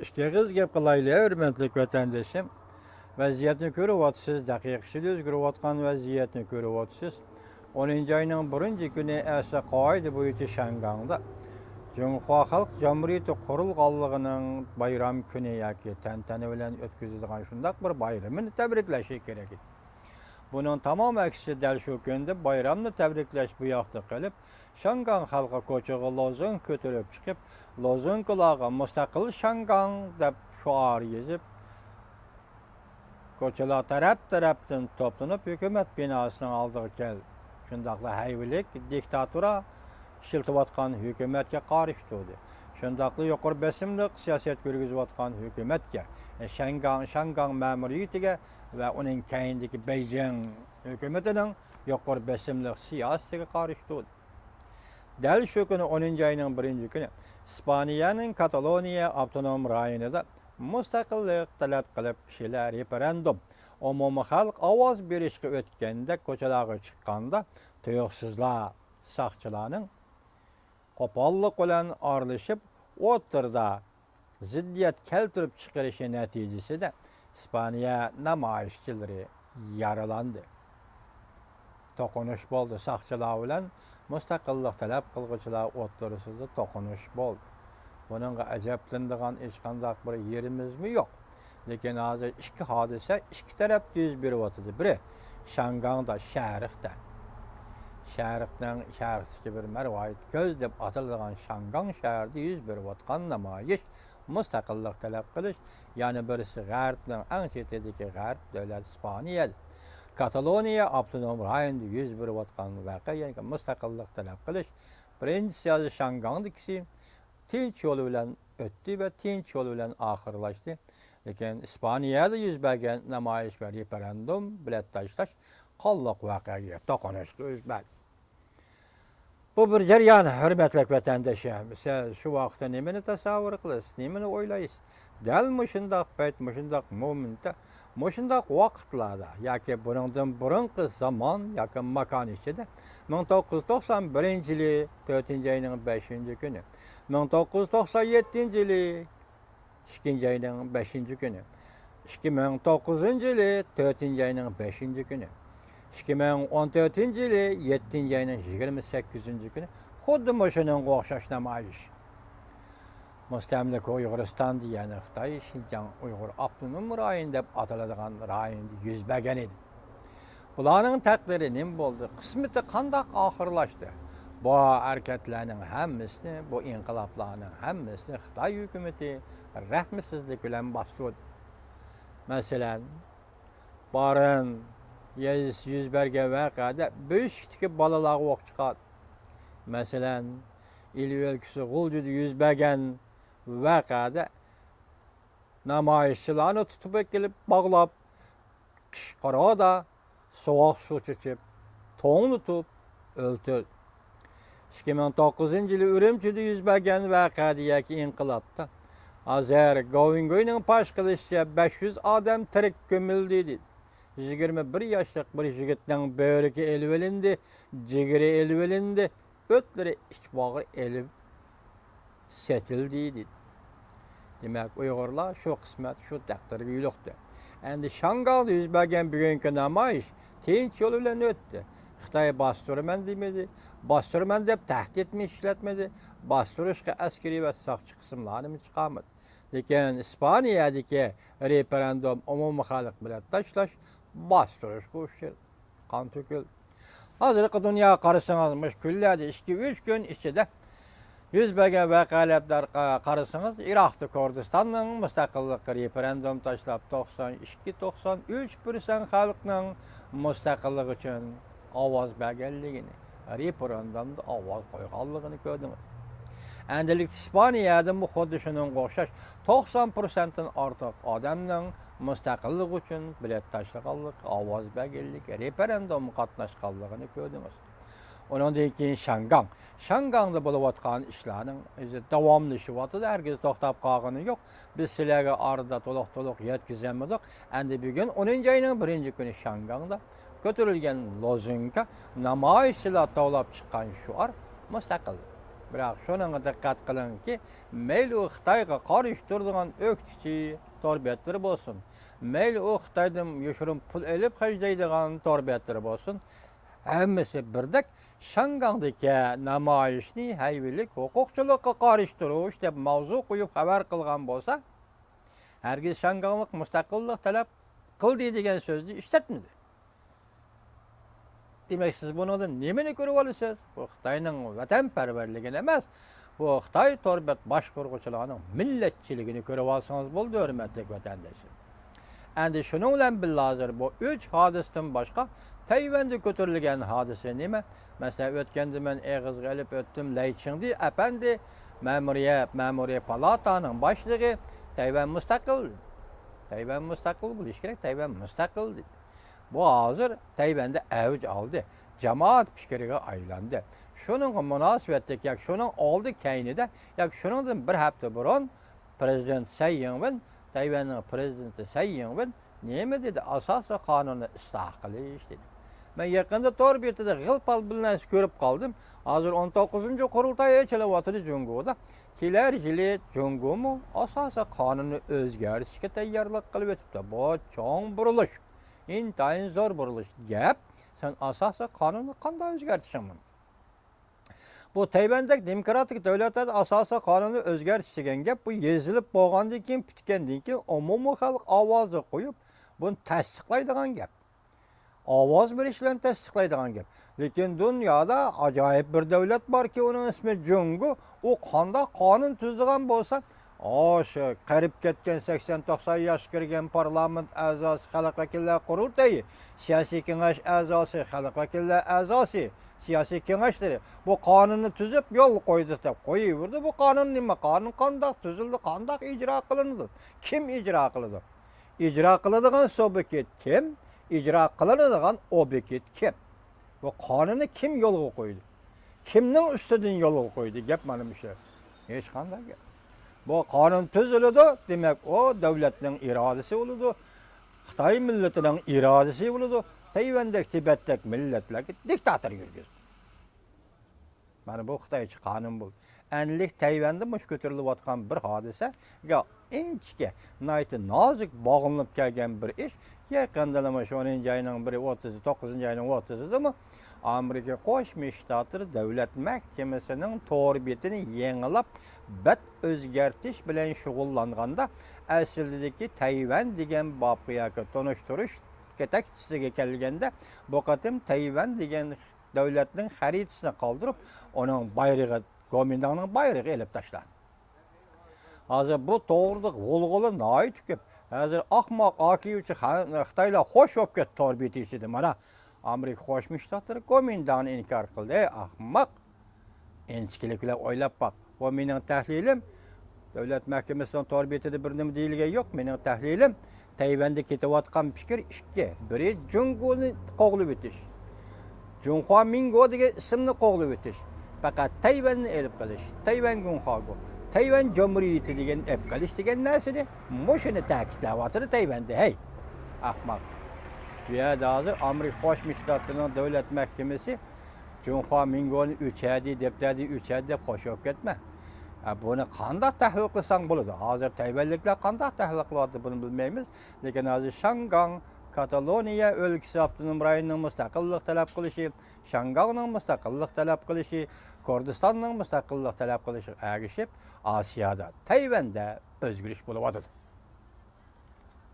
İşte gep kılaylı, hürmetli vatandaşım. Vaziyetini görüp atsız, dakikasıyla özgürüp atkan vaziyetini görüp atsız. 10. ayının 1. günü esa qaydı bu iti Şangangda. Cumhuriyet Halk Cumhuriyeti kurulğanlığının bayram günü yaki tantana bilen ötküzülgen şundaq bir bayramını tebrikleşi gerek. Bunun tamam aksi del şu günde bayramını tebrikleş bu yaxtı qilib, Şangang halkı koçuğu lozun kötürüp çıkıp, lozun kulağı müstakil Şangang dep şuar yazıp, koçular taraftan toplanıp hükümet binasının aldığı kel. Şundaqla hayvilik, diktatura şiltip atkan hükümetke qarışdı. Şundaqla yuqur besimlik siyaset yürgüzüp atkan hükümetke, Şangang memuriyetiga ve onun keyindeki Beijing hükümetinin yuqur besimlik siyasetiga qarışdı. Del şu günü 10. ayının 1. günü İspaniyanın Kataloniya avtonom rayonida mustaqillik talep qilib kishilar referendum umumiy xalq ovoz berishga o'tganda ko'chalarga chiqqanda tuyuqsizlar saqchilarning qo'pollik bilan aralashib o'tirda ziddiyat keltirib chiqarishi natijasida İspaniya namoyishchilari yaralandi. To'qinish bo'ldi saqchilar bilan mustaqillik talab qilguvchilar o'rtasida to'qinish bo'ldi. Bununla ajablanadigan hech qanday bir yerimiz yo'q. Lekin hozir ikki hodisa ikki tarafda yuz beryapti. Biri Şangangda, Sharqda. Sharqdagi bir marvoyit ko'z deb ataladigan Şangang shahrida yuz berayotgan namoyish mustaqillik talab qilish, ya'ni birisi G'arbning eng chetidagi G'arb davlat İspaniya, Kataloniya avtonom rayonida yuz berayotgan voqea, ya'ni mustaqillik talab qilish. Birinchisi Şangangdagisi tinch yo'l bilan o'tdi va tinch yo'l bilan oxirlashdi. Lekin İspaniyada yuz bergan namoyish va referendum bilan tashlash qolliq voqeaga to'qinishga yuz berdi. Bu bir jarayon, hurmatli vatandoshlar. Siz shu vaqtda nimani tasavvur qilasiz, nimani o'ylaysiz? Dal mushundaq payt, mushundaq momentda, mushundaq vaqtlarda yoki buningdan burungi zamon yoki makon ichida 1991-yili 4-ayning 5-kuni, 1997-yili 2-ayning 5-kuni, 2009-yili 4-ayning 5-kuni, 2014-yili 7-ayning 28-kuni xuddi mushuning o'xshash namoyish. Mustamlik Uyg'uriston degani Xitoy Xinjiang Uyg'ur avtonom rayon deb ataladigan rayonda yuz bergan edi. Bularning taqdiri nima bo'ldi? Qismati qanday oxirlashdi? Bu harakatlarning hammasini, bu inqiloblarning hammasini Xitoy hukumati rahmsizlik bilan bosdi. Masalan, barin yuz bergan voqeada beshikdagi bolalar o'q chiqadi. Masalan, ilvelkisi G'uljida yuz bergan voqeada namoyishchilarni tutib kelib bog'lab, qishqaroqda sovuq suv ichib, to'ng tutib o'ldirdi. 2009-yili Urumchida yuz bergan voqeada yoki inqilobda hozir Govingoyning pash qilishicha 500 odam tirik ko'mildi dedi. 21 yoshlik bir yigitning bo'rigi elib olindi, jigiri elib olindi, o'tlari ichbog'i elib setildi dedi. Demak, Uyg'urlar shu qismat, shu taqdirga yo'liqdi. Endi Şangangda yuz bergan bugungi namoyish tinch yo'l bilan o'tdi. Xitoy bostiraman demadi, bostiraman deb tahdidmi ishlatmadi, bostirishga askariy va soqchi qismlarni chiqarmadi. Lekin İspaniyadagi referendum umumiy xalq bilan tashlash bostirishga o'xshadi. Qon to'kildi. Hozirgi dunyo qarasangiz, mushkullarda 2-3 kun ichida yuz bergan voqealar qarasangiz, Iroqda Kurdistonning mustaqillik referendum tashlab 92-93% xalqning mustaqillik uchun ovoz berganligini, referendumda ovoz qo'yganligini ko'rdingiz. Endilik İspaniyada bu xuddi shuning o'xshash 90% dan ortiq odamning mustaqillik uchun bilet tashlaganlik, ovoz berganlik, referendum qatnashganligini ko'rdingiz. Ondan keyin Şangangda bo'layotgan ishlarning o'zi davomlashyapti, hargiz to'xtab qolgani yo'q. Biz sizlarga orada to'liq yetkazamiz. Endi bugun 10-ayning 1-kuni Şangangda ko'tarilgan lozunga namoyishchilar to'plab chiqqan shuar mustaqillik. Biroq shunga diqqat qilingki, mayli u Xitoyga qarshi turadigan o'qituvchi torbiyatlar bo'lsin, mayli u Xitoydan yoshirin pul olib xarjlaydigan torbiyatlar bo'lsin, hammasi birdek Shangangdagi namoyishni hayviylik huquqchilikqa qarshi turish deb mavzu qo'yib xabar qilgan bo'lsa, hargiz Shanganglik mustaqillik talab qildi degan so'zni ishlatmadi. Demek siz bundan nimeni ko'rib olasiz? Bu Xitoyning vatanparvarligini emas, bu Xitoy torbiyat boshqaruvchilarining millatchiligini ko'rib olsangiz bo'ldi, hurmatli vatandoshlar. Endi shuning bilan birga hozir bu 3 hodisdan boshqa Tayvanda ko'tarilgan hodisa nima? Masalan, o'tganda men eg'izga olib o'tdim, Laychingdi apandi ma'muriy palataning boshlig'i Tayvan mustaqil. Tayvan mustaqil bo'lish kerak, Tayvan mustaqil. Bu hozir Tayvanda avj oldi. Jamoat fikriga aylandi. Shuning munosabatda yak shuning oldi kaynida, yak shuningdan bir hafta burun prezident Tsai Ing-wen, Tayvanning prezidenti Tsai Ing-wen nima dedi? Asosiy qonunni isloh qilish dedi. Men yaqinda torbiyatida g'ilpal bilan ko'rib qoldim. Hozir 19-qurultoy echilyapti Jungoda. Kelar yili Jungomu asosiy qonunni o'zgartirishga tayyorlik qilib o'tibdi. Bu cho'ng burilish. İntayin zor buruluş. Gap, sen asası kanunu qanday o'zgartirishing mumkin? Bu Tayvandagi demokratik davlatlarda asası kanunu o'zgartirish degan gap bu yezilib bo'lgandan keyin bitgandan keyin umumiy xalq ovozi qo'yib buni tasdiqlaydigan gap. Ovoz berish bilan tasdiqlaydigan gap. Lekin dunyoda ajoyib bir davlat borki, uning ismi Jungo, u qanday qonun tuzadigan bo'lsa, shu qarib ketgan 80-90 yosh kirgan parlament a'zosi, xalq vakillar qurultayi, siyosiy kengash a'zosi, xalq vakillar a'zosi, siyosiy kengashlari bu qonunni tuzib yo'l qo'ydi deb qo'yaverdi. Bu qonun nima? Qonun qanday tuzildi, qanday ijro qilindi? Kim ijro qiladi? Ijro qiladigan sub'ekt kim? Ijro qilinadigan obyekt kim? Bu qonunni kim yo'lga qo'ydi? Kimning ustidan yo'lga qo'ydi? Gap mana shu. Hech qanday gap. Bu qonun tuziladi, demak o davlatning irodasi bo'ladi. Xitoy millatining irodasi bo'ladi. Tayvandagi Tibetdagi millatlarga diktator yurgizdi. Mana bu Xitoycha qonun bo'ldi. Anlik Tayvanda mush ko'tarilayotgan bir hodisa, inchga, nozik bog'lanib kelgan bir ish. Yaqinda mana 10-oyning biri 9-oyning 30-idami Amerika Qo'shma Shtatlar davlat mahkamasining to'rbetini yengilab bat o'zgartirish bilan shug'ullanganda aslidagi Tayvan degan voqeaga tonishtirish yetakchisiga kelganda bu qatim Tayvan degan davlatning xaritasini qoldirib, uning bayrog'i, Gomindanning bayrog'i elib tashlandi. Hozir bu to'g'rida g'ulg'uli noyit ko'p. Hozir ahmoq akiyuvchi Xitoylar xo'sh bo'lib ketdi torbeti ichida. Mana Amerika Qo'shma Shtatlari Gomindanni inkor qildi. Ahmoq. Enchkiliklar o'ylab baq. Bu mening tahlilim. Davlat mahkamasining torbetida bir nima deyilgan yo'q. Mening tahlilim Tayvanda ketayotgan fikr ikki. Biri Jungoni qo'g'lib o'tish. Junhua Mingo degan ismni qo'g'lib o'tish. Faqat Tayvanni elib qilish. Tayvan Gunhago. Tayvan Cumhuriyeti degan ep qilish degan narsani mushuni ta'kidlayapti Tayvanda. Hey, ahmoq. Bu yerda hozir Amerika Qo'shma Shtatlarining davlat mahkamasi Junhua Mingoni o'chadi, deputati o'chadi deb qo'shib ketma. Buni qanday tahlil qilsang bo'ladi? Hozir Tayvanliklar qanday tahlil qilyapti buni bilmaymiz. Lekin hozir Shangang, Kataloniya o'lkasi avtonom rayonining mustaqillik talab qilishi, Shangangning mustaqillik talab qilishi, Kurdistonning mustaqillik talab qilishi ergishib, Osiyoda, Tayvanda o'zgarish bo'lyapti.